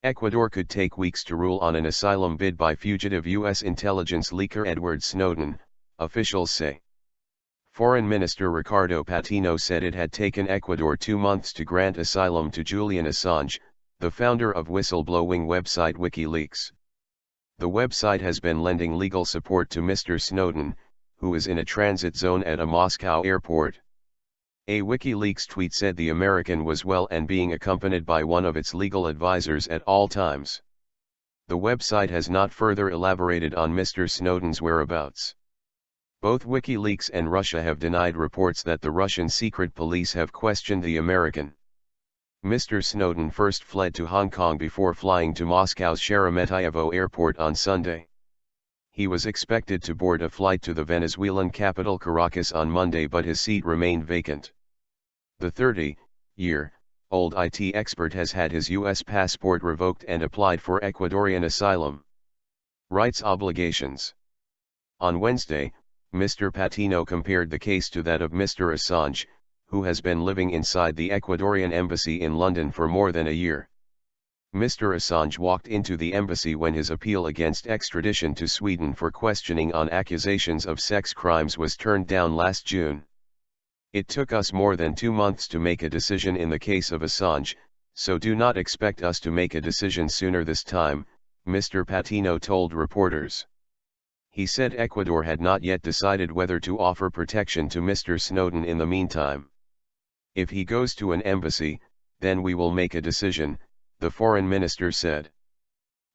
Ecuador could take weeks to rule on an asylum bid by fugitive U.S. intelligence leaker Edward Snowden, officials say. Foreign Minister Ricardo Patino said it had taken Ecuador 2 months to grant asylum to Julian Assange, the founder of whistleblowing website Wikileaks. The website has been lending legal support to Mr. Snowden, who is in a transit zone at a Moscow airport. A Wikileaks tweet said the American was well and being accompanied by one of its legal advisors at all times. The website has not further elaborated on Mr. Snowden's whereabouts. Both Wikileaks and Russia have denied reports that the Russian secret police have questioned the American. Mr. Snowden first fled to Hong Kong before flying to Moscow's Sheremetyevo airport on Sunday. He was expected to board a flight to the Venezuelan capital Caracas on Monday, but his seat remained vacant. The 30-year-old IT expert has had his U.S. passport revoked and applied for Ecuadorean asylum. Rights obligations. On Wednesday, Mr. Patino compared the case to that of Mr. Assange, who has been living inside the Ecuadorian embassy in London for more than a year. Mr. Assange walked into the embassy when his appeal against extradition to Sweden for questioning on accusations of sex crimes was turned down last June. It took us more than 2 months to make a decision in the case of Assange, so do not expect us to make a decision sooner this time, Mr. Patino told reporters. He said Ecuador had not yet decided whether to offer protection to Mr. Snowden in the meantime. If he goes to an embassy, then we will make a decision, the foreign minister said.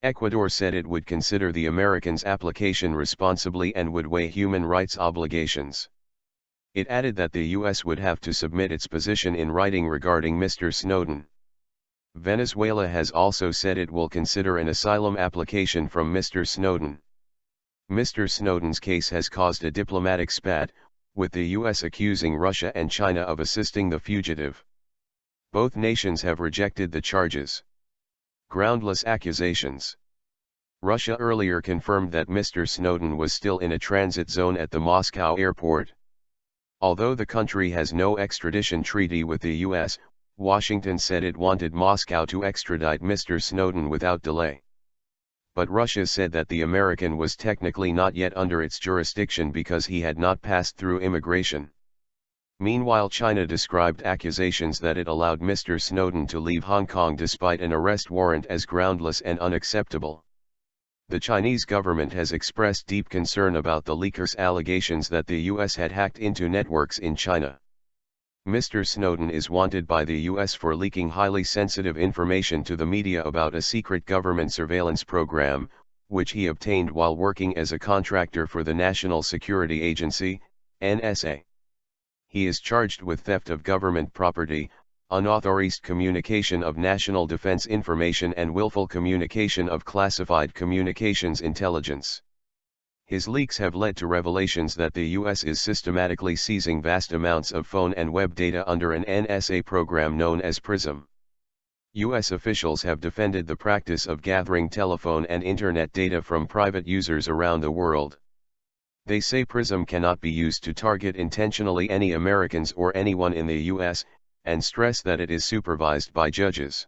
Ecuador said it would consider the Americans' application responsibly and would weigh human rights obligations. It added that the U.S. would have to submit its position in writing regarding Mr. Snowden. Venezuela has also said it will consider an asylum application from Mr. Snowden. Mr. Snowden's case has caused a diplomatic spat, with the U.S. accusing Russia and China of assisting the fugitive. Both nations have rejected the charges. Groundless accusations. Russia earlier confirmed that Mr. Snowden was still in a transit zone at the Moscow airport. Although the country has no extradition treaty with the U.S., Washington said it wanted Moscow to extradite Mr. Snowden without delay. But Russia said that the American was technically not yet under its jurisdiction because he had not passed through immigration. Meanwhile, China described accusations that it allowed Mr. Snowden to leave Hong Kong despite an arrest warrant as groundless and unacceptable. The Chinese government has expressed deep concern about the leaker's allegations that the U.S. had hacked into networks in China. Mr. Snowden is wanted by the U.S. for leaking highly sensitive information to the media about a secret government surveillance program, which he obtained while working as a contractor for the National Security Agency, NSA. He is charged with theft of government property, unauthorized communication of national defense information and willful communication of classified communications intelligence. His leaks have led to revelations that the U.S. is systematically seizing vast amounts of phone and web data under an NSA program known as PRISM. U.S. officials have defended the practice of gathering telephone and internet data from private users around the world. They say PRISM cannot be used to target intentionally any Americans or anyone in the U.S., and stress that it is supervised by judges.